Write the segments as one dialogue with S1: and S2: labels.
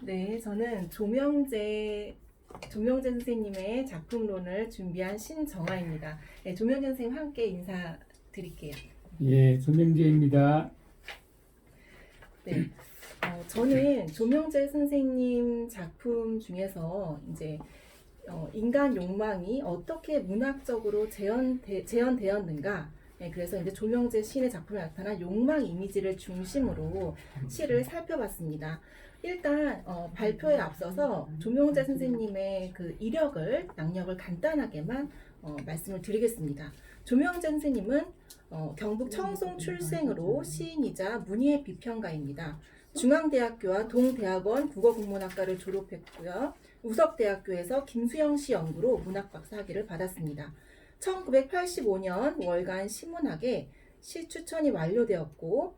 S1: 네, 저는 조명재 선생님의 작품론을 준비한 신정아입니다. 네, 조명재 선생님 함께 인사드릴게요.
S2: 예, 조명재입니다.
S1: 네, 저는 조명재 선생님 작품 중에서 이제 인간 욕망이 어떻게 문학적으로 재현되었는가. 네, 그래서 이제 조명재 시인의 작품에 나타난 욕망 이미지를 중심으로 시를 살펴봤습니다. 일단 발표에 앞서서 조명재 선생님의 그 이력을 낭력을 간단하게만 말씀을 드리겠습니다. 조명재 선생님은 경북 청송 출생으로 시인이자 문예 비평가입니다. 중앙대학교와 동대학원 국어국문학과를 졸업했고요. 우석대학교에서 김수영 씨 연구로 문학 박사학위를 받았습니다. 1985년 월간 신문학에 시 추천이 완료되었고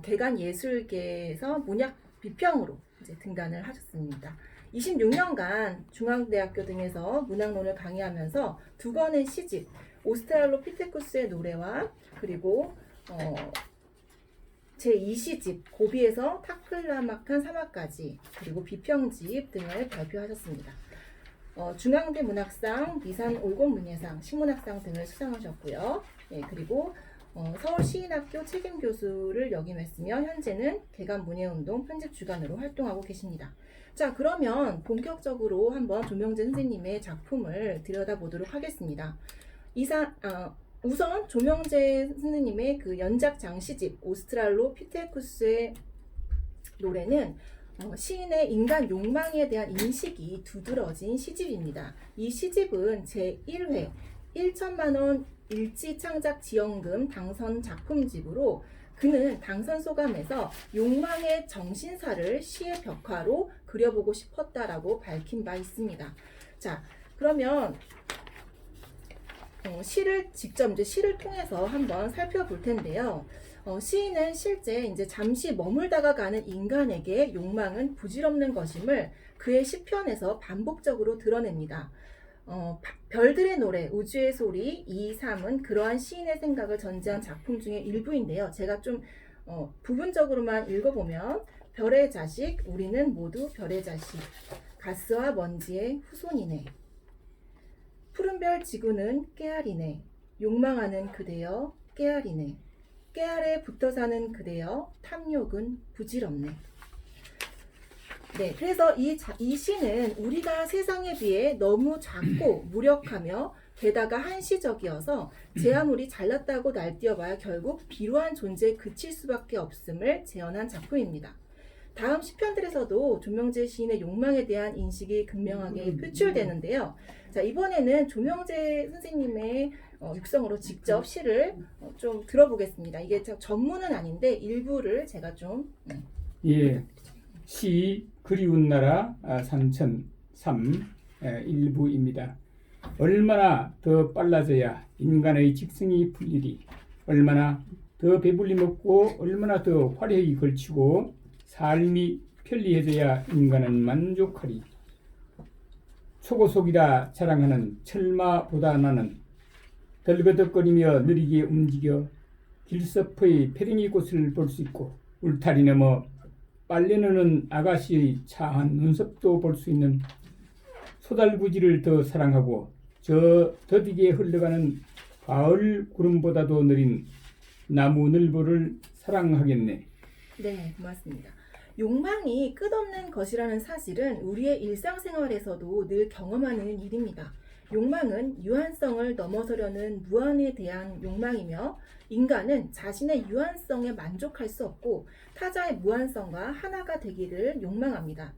S1: 개간 예술계에서 문학 비평으로 이제 등단을 하셨습니다. 26년간 중앙대학교 등에서 문학론을 강의하면서 두 권의 시집 오스트랄로피테쿠스의 노래와 그리고 제2시집 고비에서 타클라막한 사막까지 그리고 비평집 등을 발표하셨습니다. 중앙대 문학상, 미산 올곡문예상, 신문학상 등을 수상하셨고요. 예, 그리고 서울시인학교 책임교수를 역임했으며 현재는 개간문예운동 편집주간으로 활동하고 계십니다. 자, 그러면 본격적으로 한번 조명재 선생님의 작품을 들여다보도록 하겠습니다. 우선 조명재 선생님의 그 연작 장시집 오스트랄로피테쿠스의 노래는 시인의 인간 욕망에 대한 인식이 두드러진 시집입니다. 이 시집은 제1회 1천만원 일지창작지원금 당선 작품집으로 그는 당선 소감에서 욕망의 정신사를 시의 벽화로 그려보고 싶었다라고 밝힌 바 있습니다. 자, 그러면 시를 직접 이제 시를 통해서 한번 살펴볼 텐데요. 시인은 실제 이제 잠시 머물다가 가는 인간에게 욕망은 부질없는 것임을 그의 시편에서 반복적으로 드러냅니다. 별들의 노래, 우주의 소리, 2, 3은 그러한 시인의 생각을 전제한 작품 중에 일부인데요. 제가 좀 부분적으로만 읽어보면 별의 자식, 우리는 모두 별의 자식, 가스와 먼지의 후손이네. 푸른별 지구는 깨알이네. 욕망하는 그대여 깨알이네. 깨알에 붙어 사는 그대여 탐욕은 부질없네. 네, 그래서 이 시는 우리가 세상에 비해 너무 작고 무력하며 게다가 한시적이어서 제 아무리 잘났다고 날뛰어봐야 결국 비루한 존재에 그칠 수밖에 없음을 재현한 작품입니다. 다음 시편들에서도 조명재 시인의 욕망에 대한 인식이 극명하게 표출되는데요. 자, 이번에는 조명재 선생님의 육성으로 직접 시를 좀 들어보겠습니다. 이게 전문은 아닌데 일부를 제가 좀
S2: 예, 시 그리운 나라 삼천 일부입니다. 얼마나 더 빨라져야 인간의 직성이 풀리리. 얼마나 더 배불리 먹고 얼마나 더 화려히 걸치고 삶이 편리해져야 인간은 만족하리. 속옷속이라 자랑하는 철마보다 나는 덜거덕거리며 느리게 움직여 길서퍼의 페랭이 꽃을 볼 수 있고 울타리 넘어 빨래 넣는 아가씨의 차한 눈썹도 볼 수 있는 소달구지를 더 사랑하고 저 더디게 흘러가는 가을 구름보다도 느린 나무 늘보를 사랑하겠네.
S1: 네, 고맙습니다. 욕망이 끝없는 것이라는 사실은 우리의 일상생활에서도 늘 경험하는 일입니다. 욕망은 유한성을 넘어서려는 무한에 대한 욕망이며 인간은 자신의 유한성에 만족할 수 없고 타자의 무한성과 하나가 되기를 욕망합니다.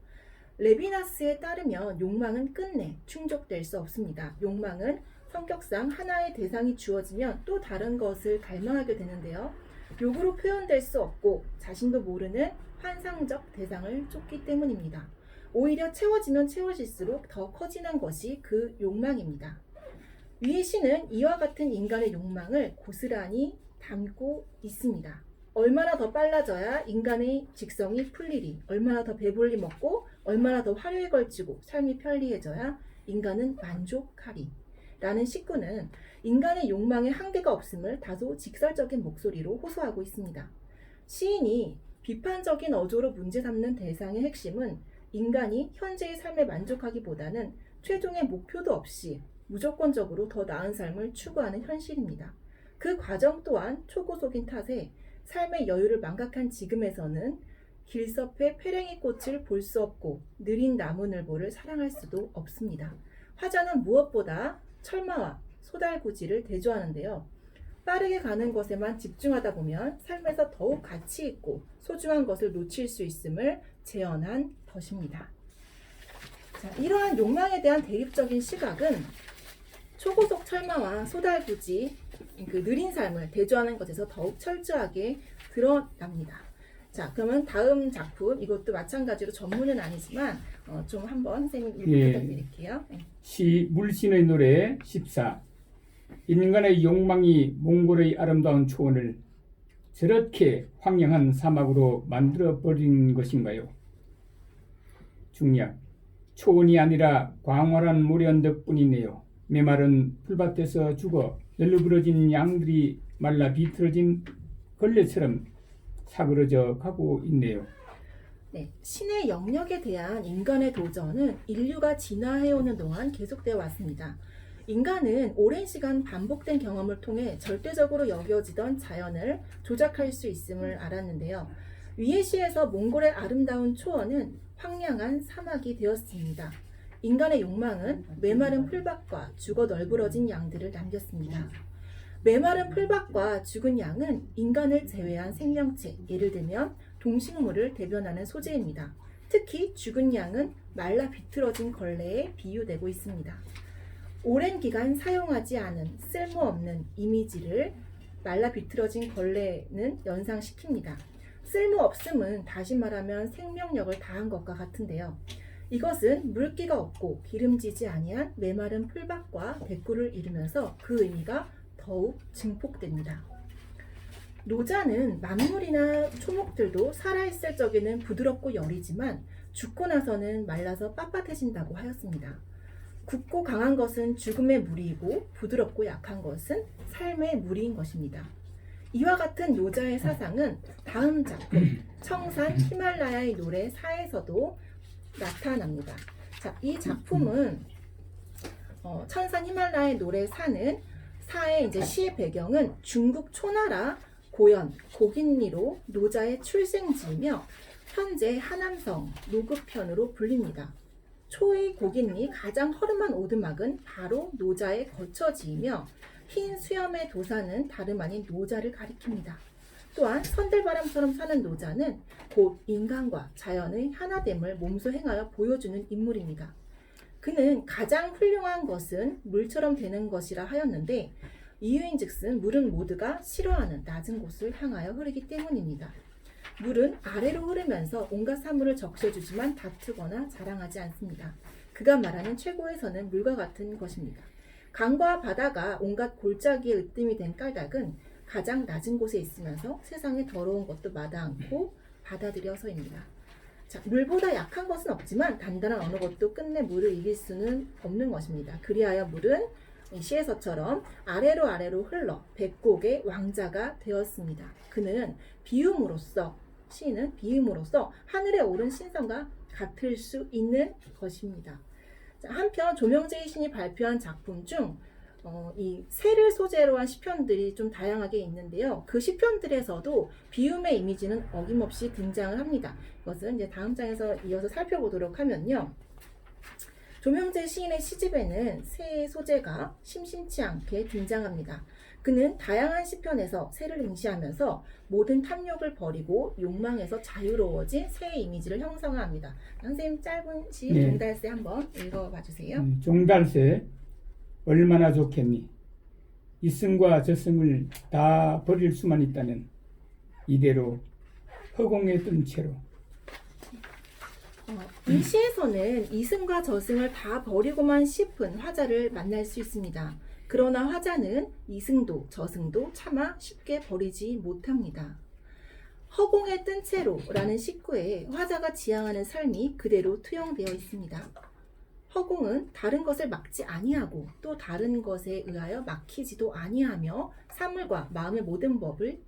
S1: 레비나스에 따르면 욕망은 끝내 충족될 수 없습니다. 욕망은 성격상 하나의 대상이 주어지면 또 다른 것을 갈망하게 되는데요. 욕으로 표현될 수 없고 자신도 모르는 환상적 대상을 쫓기 때문입니다. 오히려 채워지면 채워질수록 더 커지는 것이 그 욕망입니다. 위의 시는 이와 같은 인간의 욕망을 고스란히 담고 있습니다. 얼마나 더 빨라져야 인간의 직성이 풀리리, 얼마나 더 배불리 먹고 얼마나 더 화려히 걸치고 삶이 편리해져야 인간은 만족하리 라는 시구는 인간의 욕망에 한계가 없음을 다소 직설적인 목소리로 호소하고 있습니다. 시인이 비판적인 어조로 문제 삼는 대상의 핵심은 인간이 현재의 삶에 만족하기보다는 최종의 목표도 없이 무조건적으로 더 나은 삶을 추구하는 현실입니다. 그 과정 또한 초고속인 탓에 삶의 여유를 망각한 지금에서는 길섭의 페랭이 꽃을 볼 수 없고 느린 나무늘보를 사랑할 수도 없습니다. 화자는 무엇보다 철마와 소달구지를 대조하는데요. 빠르게 가는 것에만 집중하다 보면 삶에서 더욱 가치 있고 소중한 것을 놓칠 수 있음을 재현한 것입니다. 자, 이러한 욕망에 대한 대립적인 시각은 초고속 철마와 소달구지, 그 느린 삶을 대조하는 것에서 더욱 철저하게 드러납니다. 자, 그러면 다음 작품, 이것도 마찬가지로 전문은 아니지만 좀 한번 선생님 읽고 부탁드릴게요. 네.
S2: 시 물신의 노래 14. 인간의 욕망이 몽골의 아름다운 초원을 저렇게 황량한 사막으로 만들어버린 것인가요? 중략. 초원이 아니라 광활한 모래언덕뿐이네요. 메마른 풀밭에서 죽어 널브러진 양들이 말라 비틀어진 걸레처럼 사그러져 가고 있네요.
S1: 네, 신의 영역에 대한 인간의 도전은 인류가 진화해오는 동안 계속되어 왔습니다. 인간은 오랜 시간 반복된 경험을 통해 절대적으로 여겨지던 자연을 조작할 수 있음을 알았는데요. 위의 시에서 몽골의 아름다운 초원은 황량한 사막이 되었습니다. 인간의 욕망은 메마른 풀밭과 죽어 널브러진 양들을 남겼습니다. 메마른 풀밭과 죽은 양은 인간을 제외한 생명체, 예를 들면 동식물을 대변하는 소재입니다. 특히 죽은 양은 말라 비틀어진 걸레에 비유되고 있습니다. 오랜 기간 사용하지 않은 쓸모없는 이미지를 말라 비틀어진 걸레는 연상시킵니다. 쓸모없음은 다시 말하면 생명력을 다한 것과 같은데요. 이것은 물기가 없고 기름지지 아니한 메마른 풀밭과 백구를 이루면서 그 의미가 더욱 증폭됩니다. 노자는 만물이나 초목들도 살아있을 적에는 부드럽고 여리지만 죽고 나서는 말라서 빳빳해진다고 하였습니다. 굳고 강한 것은 죽음의 무리이고 부드럽고 약한 것은 삶의 무리인 것입니다. 이와 같은 노자의 사상은 다음 작품 청산 히말라야의 노래 4에서도 나타납니다. 자, 이 작품은 천산 히말라야의 노래 4의 이제 시의 배경은 중국 초나라 고연 고긴리로 노자의 출생지이며 현재 하남성 노급편으로 불립니다. 초의 고긴리 가장 허름한 오두막은 바로 노자의 거처지이며 흰 수염의 도사는 다름 아닌 노자를 가리킵니다. 또한 선들바람처럼 사는 노자는 곧 인간과 자연의 하나됨을 몸소 행하여 보여주는 인물입니다. 그는 가장 훌륭한 것은 물처럼 되는 것이라 하였는데 이유인즉슨 물은 모두가 싫어하는 낮은 곳을 향하여 흐르기 때문입니다. 물은 아래로 흐르면서 온갖 사물을 적셔주지만 다투거나 자랑하지 않습니다. 그가 말하는 최고의 선은 물과 같은 것입니다. 강과 바다가 온갖 골짜기에 으뜸이 된 까닭은 가장 낮은 곳에 있으면서 세상에 더러운 것도 마다 않고 받아들여서입니다. 자, 물보다 약한 것은 없지만 단단한 어느 것도 끝내 물을 이길 수는 없는 것입니다. 그리하여 물은 이 시에서처럼 아래로 흘러 백곡의 왕자가 되었습니다. 그는 시인은 비움으로써 하늘에 오른 신성과 같을 수 있는 것입니다. 자, 한편 조명제의 신이 발표한 작품 중 이 새를 소재로 한 시편들이 좀 다양하게 있는데요. 그 시편들에서도 비움의 이미지는 어김없이 등장을 합니다. 이것은 이제 다음 장에서 이어서 살펴보도록 하면요. 조명제 시인의 시집에는 새의 소재가 심심치 않게 등장합니다. 그는 다양한 시편에서 새를 응시하면서 모든 탐욕을 버리고 욕망에서 자유로워진 새의 이미지를 형성합니다. 선생님 짧은 시 종달새 한번 읽어봐 주세요.
S2: 종달새 얼마나 좋겠니? 이승과 저승을 다 버릴 수만 있다면 이대로 허공에 뜬 채로.
S1: 이 시에서는 이승과 저승을 다 버리고만 싶은 화자를 만날 수 있습니다. 그러나 화자는 이승도 저승도 차마 쉽게 버리지 못합니다. 허공에 뜬 채로라는 식구에 화자가 지향하는 삶이 그대로 투영되어 있습니다. 허공은 다른 것을 막지 아니하고 또 다른 것에 의하여 막히지도 아니하며 사물과 마음의 모든 법을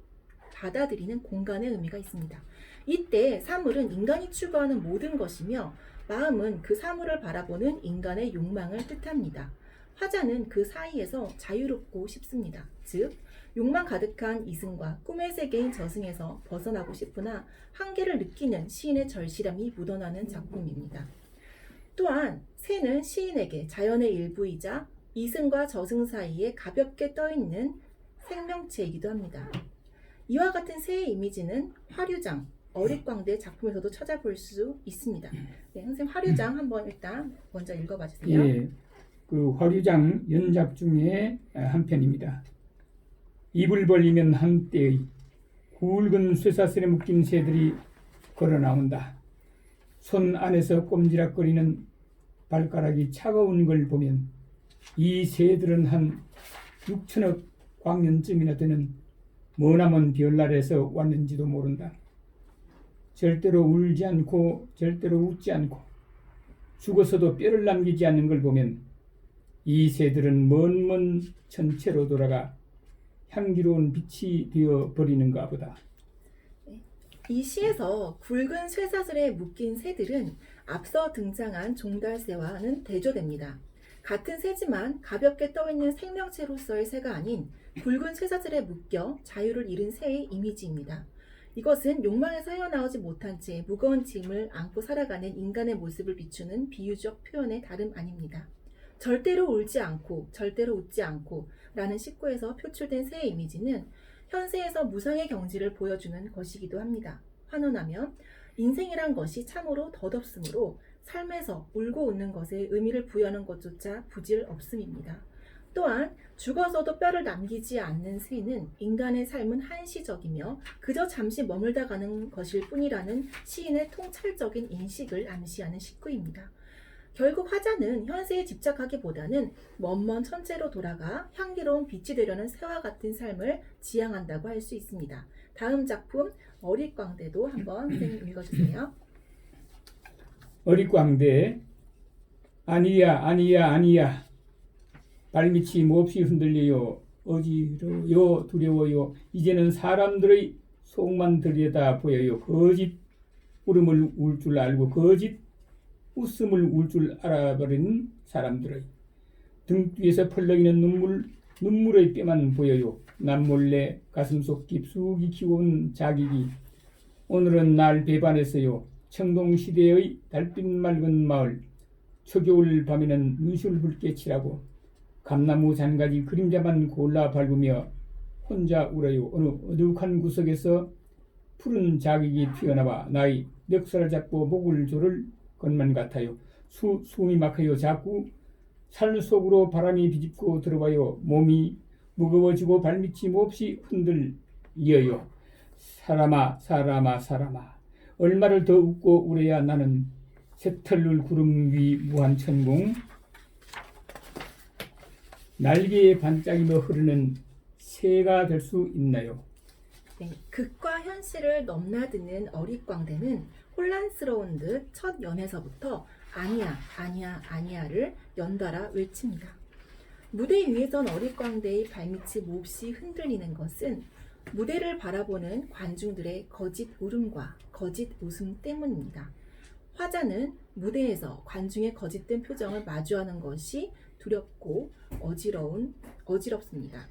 S1: 받아들이는 공간의 의미가 있습니다. 이때 사물은 인간이 추구하는 모든 것이며 마음은 그 사물을 바라보는 인간의 욕망을 뜻합니다. 화자는 그 사이에서 자유롭고 싶습니다. 즉, 욕망 가득한 이승과 꿈의 세계인 저승에서 벗어나고 싶으나 한계를 느끼는 시인의 절실함이 묻어나는 작품입니다. 또한 새는 시인에게 자연의 일부이자 이승과 저승 사이에 가볍게 떠있는 생명체이기도 합니다. 이와 같은 새의 이미지는 화류장, 어릿광대 작품에서도 찾아볼 수 있습니다. 네, 선생님 화류장 한번 일단 먼저 읽어봐 주세요.
S2: 예, 그 화류장 연작 중에 한 편입니다. 입을 벌리면 한때의 굵은 쇠사슬에 묶인 새들이 걸어 나온다. 손 안에서 꼼지락거리는 발가락이 차가운 걸 보면 이 새들은 한 6천억 광년쯤이나 되는 머나먼 별나라에서 왔는지도 모른다. 절대로 울지 않고 절대로 웃지 않고 죽어서도 뼈를 남기지 않는 걸 보면 이 새들은 먼 천체로 돌아가 향기로운 빛이 되어 버리는가 보다.
S1: 이 시에서 굵은 쇠사슬에 묶인 새들은 앞서 등장한 종달새와는 대조됩니다. 같은 새지만 가볍게 떠있는 생명체로서의 새가 아닌 굵은 쇠사슬에 묶여 자유를 잃은 새의 이미지입니다. 이것은 욕망에서 헤어나오지 못한 채 무거운 짐을 안고 살아가는 인간의 모습을 비추는 비유적 표현의 다름 아닙니다. 절대로 울지 않고 절대로 웃지 않고 라는 식구에서 표출된 새의 이미지는 현세에서 무상의 경지를 보여주는 것이기도 합니다. 환원하면 인생이란 것이 참으로 덧없으므로 삶에서 울고 웃는 것에 의미를 부여하는 것조차 부질 없음입니다. 또한 죽어서도 뼈를 남기지 않는 새는 인간의 삶은 한시적이며 그저 잠시 머물다 가는 것일 뿐이라는 시인의 통찰적인 인식을 암시하는 식구입니다. 결국 화자는 현세에 집착하기보다는 먼 천체로 돌아가 향기로운 빛이 되려는 새와 같은 삶을 지향한다고 할 수 있습니다. 다음 작품 어릿광대도 한번 선생님 읽어주세요.
S2: 어릿광대. 아니야 발밑이 몹시 흔들려요. 어지러요 두려워요. 이제는 사람들의 속만 들여다 보여요. 거짓 울음을 울 줄 알고 거짓 웃음을 울 줄 알아버린 사람들의 등 뒤에서 펄럭이는 눈물의 뼈만 보여요. 남몰래 가슴속 깊숙이 키워온 자기기. 오늘은 날 배반했어요. 청동시대의 달빛 맑은 마을. 초겨울 밤에는 눈시울 붉게 칠하고 감나무 잔가지 그림자만 골라 밟으며 혼자 울어요. 어느 어둑한 구석에서 푸른 자객이 튀어나와 나의 멱살을 잡고 목을 조를 것만 같아요. 숨이 막혀요. 자꾸 살 속으로 바람이 비집고 들어와요. 몸이 무거워지고 발밑이 몹시 흔들려요. 사람아 얼마를 더 웃고 울어야 나는 새털룰 구름 위 무한 천공 날개에 반짝이며 흐르는 새가 될 수 있나요?
S1: 네, 극과 현실을 넘나드는 어릿광대는 혼란스러운 듯 첫 연에서부터 아니야를 연달아 외칩니다. 무대 위에선 어릿광대의 발밑이 몹시 흔들리는 것은 무대를 바라보는 관중들의 거짓 울음과 거짓 웃음 때문입니다. 화자는 무대에서 관중의 거짓된 표정을 마주하는 것이 두렵고 어지럽습니다.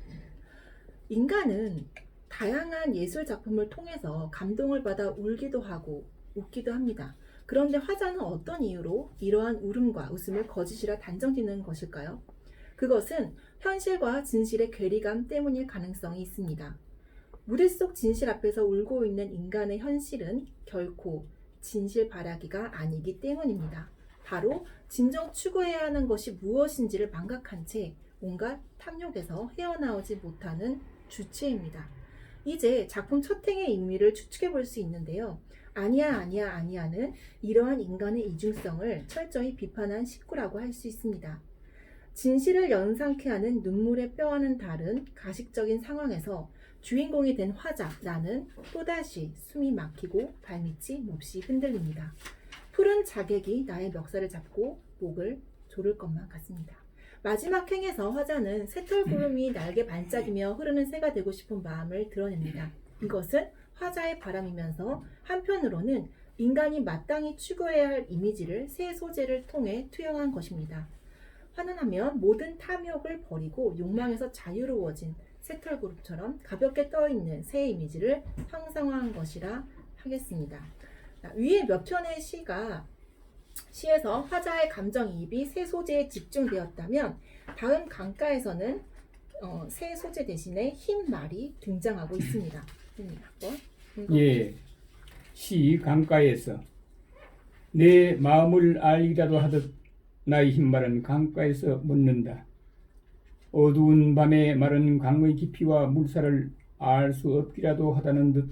S1: 인간은 다양한 예술 작품을 통해서 감동을 받아 울기도 하고 웃기도 합니다. 그런데 화자는 어떤 이유로 이러한 울음과 웃음을 거짓이라 단정짓는 것일까요? 그것은 현실과 진실의 괴리감 때문일 가능성이 있습니다. 무대 속 진실 앞에서 울고 있는 인간의 현실은 결코 진실 바라기가 아니기 때문입니다. 바로 진정 추구해야 하는 것이 무엇인지를 망각한 채 온갖 탐욕에서 헤어나오지 못하는 주체입니다. 이제 작품 첫 행의 의미를 추측해 볼 수 있는데요. 아니야는 이러한 인간의 이중성을 철저히 비판한 식구라고 할 수 있습니다. 진실을 연상케 하는 눈물의 뼈와는 다른 가식적인 상황에서 주인공이 된 화자라는 또다시 숨이 막히고 발밑이 몹시 흔들립니다. 푸른 자객이 나의 멱살을 잡고 목을 조를 것만 같습니다. 마지막 행에서 화자는 새털구름이 날개 반짝이며 흐르는 새가 되고 싶은 마음을 드러냅니다. 이것은 화자의 바람이면서 한편으로는 인간이 마땅히 추구해야 할 이미지를 새 소재를 통해 투영한 것입니다. 환원하면 모든 탐욕을 버리고 욕망에서 자유로워진 새털그룹처럼 가볍게 떠있는 새 이미지를 형상화한 것이라 하겠습니다. 위에 몇 편의 시에서 화자의 감정이입이 새 소재에 집중되었다면 다음 강가에서는 새 소재 대신에 흰 말이 등장하고 있습니다.
S2: 예, 시 강가에서 내 마음을 알기라도 하듯 나의 흰말은 강가에서 묻는다. 어두운 밤에 마른 강의 깊이와 물살을 알 수 없기라도 하다는 듯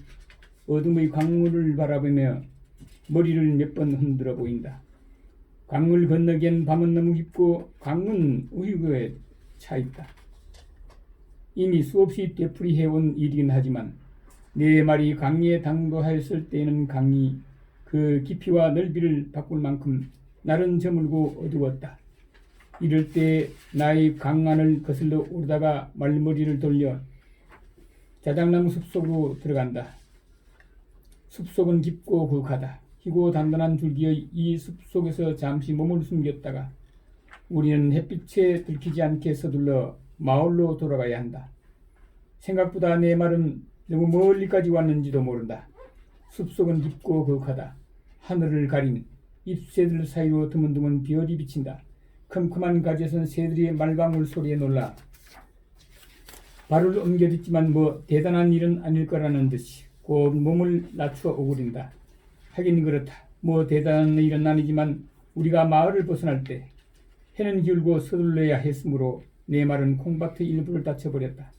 S2: 어둠의 강물을 바라보며 머리를 몇 번 흔들어 보인다. 강물 건너기엔 밤은 너무 깊고 강은 우유에 차 있다. 이미 수없이 되풀이해온 일이긴 하지만 내 말이 강리에 당도하였을 때에는 강이 그 깊이와 넓이를 바꿀 만큼 날은 저물고 어두웠다. 이럴 때 나의 강안을 거슬러 오르다가 말머리를 돌려 자작나무 숲속으로 들어간다. 숲속은 깊고 거룩하다. 희고 단단한 줄기의 이 숲속에서 잠시 몸을 숨겼다가 우리는 햇빛에 들키지 않게 서둘러 마을로 돌아가야 한다. 생각보다 내 말은 너무 멀리까지 왔는지도 모른다. 숲속은 깊고 거룩하다. 하늘을 가린 잎새들 사이로 드문드문 별이 비친다. 컴컴한 가지에선 새들의 말방울 소리에 놀라 발을 옮겨듣지만 뭐 대단한 일은 아닐 거라는 듯이 곧 몸을 낮추어 오그린다. 하긴 그렇다. 뭐 대단한 일은 아니지만 우리가 마을을 벗어날 때 해는 기울고 서둘러야 했으므로 내 말은 콩밭의 일부를 다쳐버렸다.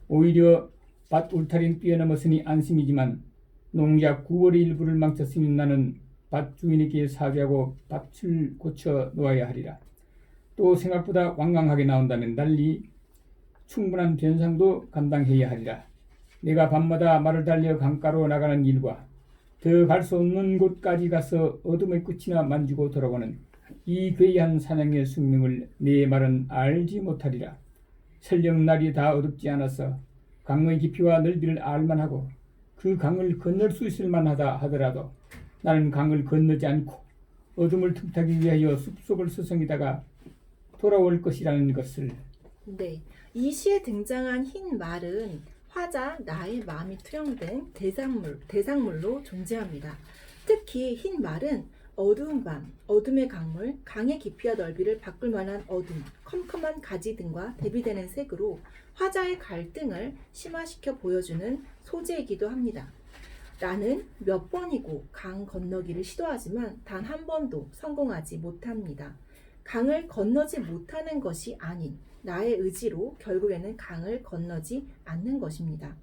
S2: 오히려 밭 울타리는 뛰어넘었으니 안심이지만 농작 9월의 일부를 망쳤으니 나는 밭 주인에게 사죄하고 밭을 고쳐 놓아야 하리라. 또 생각보다 완강하게 나온다면 달리 충분한 변상도 감당해야 하리라. 내가 밤마다 말을 달려 강가로 나가는 일과 더 갈 수 없는 곳까지 가서 어둠의 끝이나 만지고 돌아오는 이 괴이한 사냥의 숙명을 내 말은 알지 못하리라. 설령 날이 다 어둡지 않아서 강의 깊이와 넓이를 알만하고 그 강을 건널 수 있을 만하다 하더라도 나는 강을 건너지 않고 어둠을 틈타기 위하여 숲속을 서성이다가 돌아올 것이라는 것을.
S1: 네, 이 시에 등장한 흰 말은 화자 나의 마음이 투영된 대상물로 존재합니다. 특히 흰 말은 어두운 밤, 어둠의 강물, 강의 깊이와 넓이를 바꿀 만한 어둠, 컴컴한 가지 등과 대비되는 색으로 화자의 갈등을 심화시켜 보여주는 소재이기도 합니다. 나는 몇 번이고 강 건너기를 시도하지만 단 한 번도 성공하지 못합니다. 강을 건너지 못하는 것이 아닌 나의 의지로 결국에는 강을 건너지 않는 것입니다.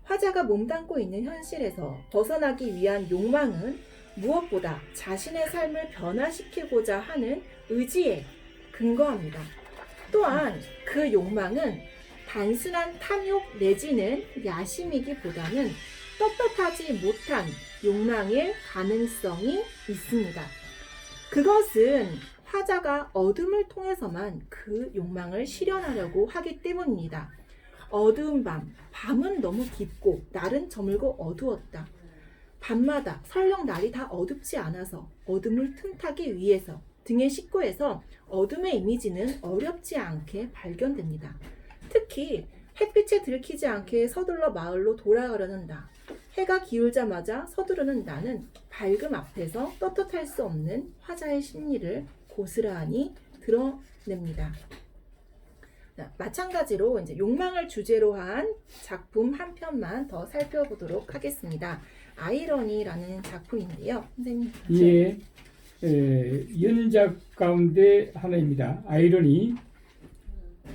S1: 화자가 몸담고 있는 현실에서 벗어나기 위한 욕망은 무엇보다 자신의 삶을 변화시키고자 하는 의지에 근거합니다. 또한 그 욕망은 단순한 탐욕 내지는 야심이기보다는 떳떳하지 못한 욕망일 가능성이 있습니다. 그것은 화자가 어둠을 통해서만 그 욕망을 실현하려고 하기 때문입니다. 어두운 밤, 밤은 너무 깊고 날은 저물고 어두웠다. 밤마다 설령 날이 다 어둡지 않아서 어둠을 틈타기 위해서 등의 식구에서 어둠의 이미지는 어렵지 않게 발견됩니다. 특히 햇빛에 들키지 않게 서둘러 마을로 돌아가려는 나, 해가 기울자마자 서두르는 나는 밝음 앞에서 떳떳할 수 없는 화자의 심리를 고스란히 드러냅니다. 마찬가지로 이제 욕망을 주제로 한 작품 한 편만 더 살펴보도록 하겠습니다. 아이러니라는 작품인데요. 선생님.
S2: 예, 연작 가운데 하나입니다. 아이러니.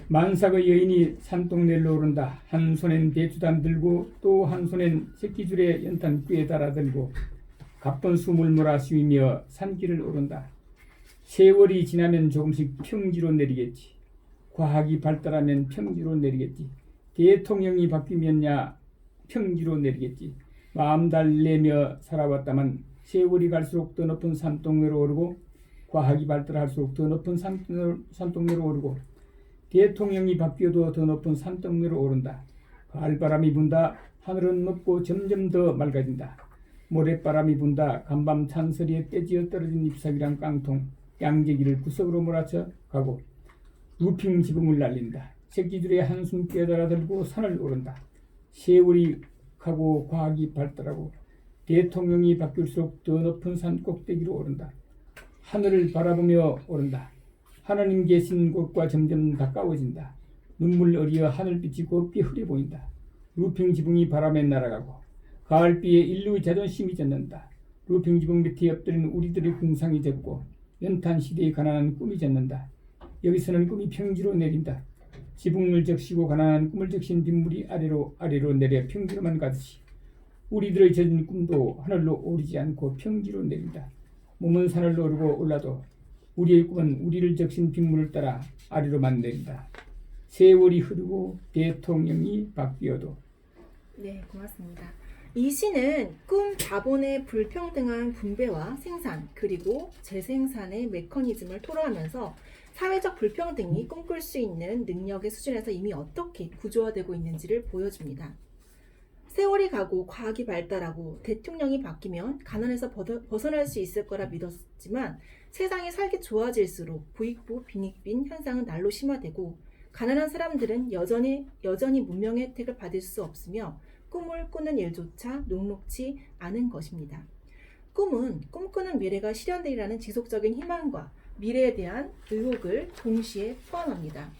S2: 만삭의 여인이 산동네로 오른다. 한 손엔 배추단 들고 또 한 손엔 새끼줄에 연탄 꾀에 달아 들고 가쁜 숨을 몰아쉬며 산길을 오른다. 세월이 지나면 조금씩 평지로 내리겠지. 과학이 발달하면 평지로 내리겠지. 대통령이 바뀌면야 평지로 내리겠지. 마음 달래며 살아왔다만 세월이 갈수록 더 높은 산동네로 오르고 과학이 발달할수록 더 높은 산동네로 오르고 대통령이 바뀌어도 더 높은 산동네로 오른다. 가을바람이 분다. 하늘은 높고 점점 더 맑아진다. 모래바람이 분다 간밤 찬소리에 떼지어 떨어진 잎사귀랑 깡통 양재기를 구석으로 몰아쳐 가고 루핑 지붕을 날린다. 새끼들의 한숨 깨달아 들고 산을 오른다. 세월이 가고 과학이 발달하고 대통령이 바뀔수록 더 높은 산 꼭대기로 오른다. 하늘을 바라보며 오른다. 하나님 계신 곳과 점점 가까워진다. 눈물 어리어 하늘빛이 곱게 흐려 보인다. 루핑 지붕이 바람에 날아가고 가을비에 인류의 자존심이 젖는다. 루핑 지붕 밑에 엎드린 우리들의 궁상이 젖고 연탄 시대의 가난한 꿈이 젖는다. 여기서는 꿈이 평지로 내린다. 지붕을 적시고 가난한 꿈을 적신 빗물이 아래로 내려 평지로만 가듯이 우리들의 젖은 꿈도 하늘로 오르지 않고 평지로 내린다. 몸은 산을 오르고 올라도 우리의 꿈은 우리를 적신 빗물을 따라 아래로만 내린다. 세월이 흐르고 대통령이 바뀌어도.
S1: 네, 고맙습니다. 이 시는 꿈 자본의 불평등한 분배와 생산 그리고 재생산의 메커니즘을 토로하면서 사회적 불평등이 꿈꿀 수 있는 능력의 수준에서 이미 어떻게 구조화되고 있는지를 보여줍니다. 세월이 가고 과학이 발달하고 대통령이 바뀌면 가난에서 벗어날 수 있을 거라 믿었지만 세상이 살기 좋아질수록 부익부 빈익빈 현상은 날로 심화되고 가난한 사람들은 여전히 문명의 혜택을 받을 수 없으며 꿈을 꾸는 일조차 녹록지 않은 것입니다. 꿈은 꿈꾸는 미래가 실현되리라는 지속적인 희망과 미래에 대한 의혹을 동시에 포함합니다.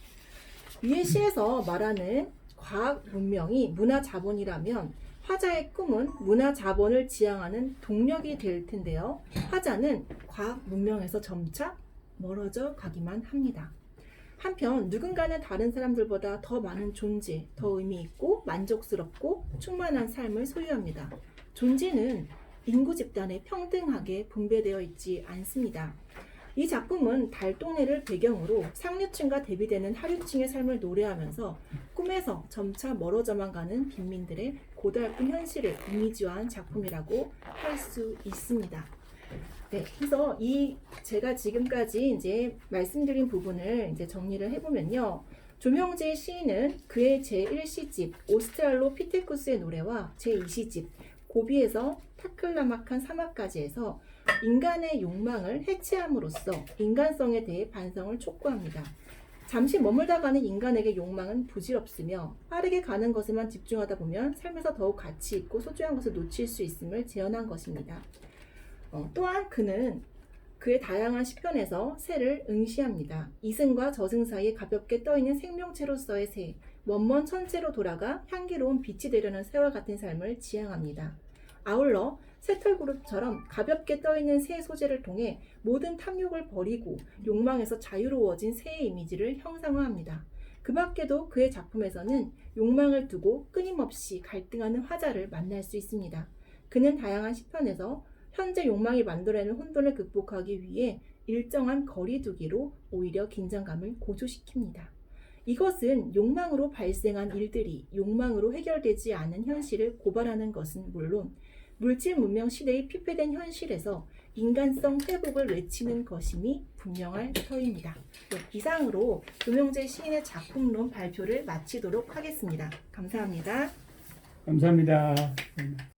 S1: 위의 시에서 말하는 과학 문명이 문화 자본이라면 화자의 꿈은 문화 자본을 지향하는 동력이 될 텐데요. 화자는 과학 문명에서 점차 멀어져 가기만 합니다. 한편 누군가는 다른 사람들보다 더 많은 존재, 더 의미 있고 만족스럽고 충만한 삶을 소유합니다. 존재는 인구 집단에 평등하게 분배되어 있지 않습니다. 이 작품은 달동네를 배경으로 상류층과 대비되는 하류층의 삶을 노래하면서 꿈에서 점차 멀어져만 가는 빈민들의 고달픈 현실을 이미지화한 작품이라고 할 수 있습니다. 네, 그래서 제가 지금까지 이제 말씀드린 부분을 이제 정리를 해보면요. 조명재 시인은 그의 제1시집 오스트랄로피테쿠스의 노래와 제2시집 고비에서 타클라막한 사막까지에서 인간의 욕망을 해체함으로써 인간성에 대해 반성을 촉구합니다. 잠시 머물다 가는 인간에게 욕망은 부질없으며 빠르게 가는 것에만 집중하다 보면 삶에서 더욱 가치 있고 소중한 것을 놓칠 수 있음을 재현한 것입니다. 또한 그는 그의 다양한 시편에서 새를 응시합니다. 이승과 저승 사이에 가볍게 떠있는 생명체로서의 새, 먼 천체로 돌아가 향기로운 빛이 되려는 새와 같은 삶을 지향합니다. 아울러 새털그룹처럼 가볍게 떠있는 새의 소재를 통해 모든 탐욕을 버리고 욕망에서 자유로워진 새의 이미지를 형상화합니다. 그 밖에도 그의 작품에서는 욕망을 두고 끊임없이 갈등하는 화자를 만날 수 있습니다. 그는 다양한 시편에서 현재 욕망이 만들어내는 혼돈을 극복하기 위해 일정한 거리두기로 오히려 긴장감을 고조시킵니다. 이것은 욕망으로 발생한 일들이 욕망으로 해결되지 않은 현실을 고발하는 것은 물론 물질 문명 시대의 피폐된 현실에서 인간성 회복을 외치는 것임이 분명할 터입니다. 네, 이상으로 조명재 시인의 작품론 발표를 마치도록 하겠습니다. 감사합니다.
S2: 감사합니다.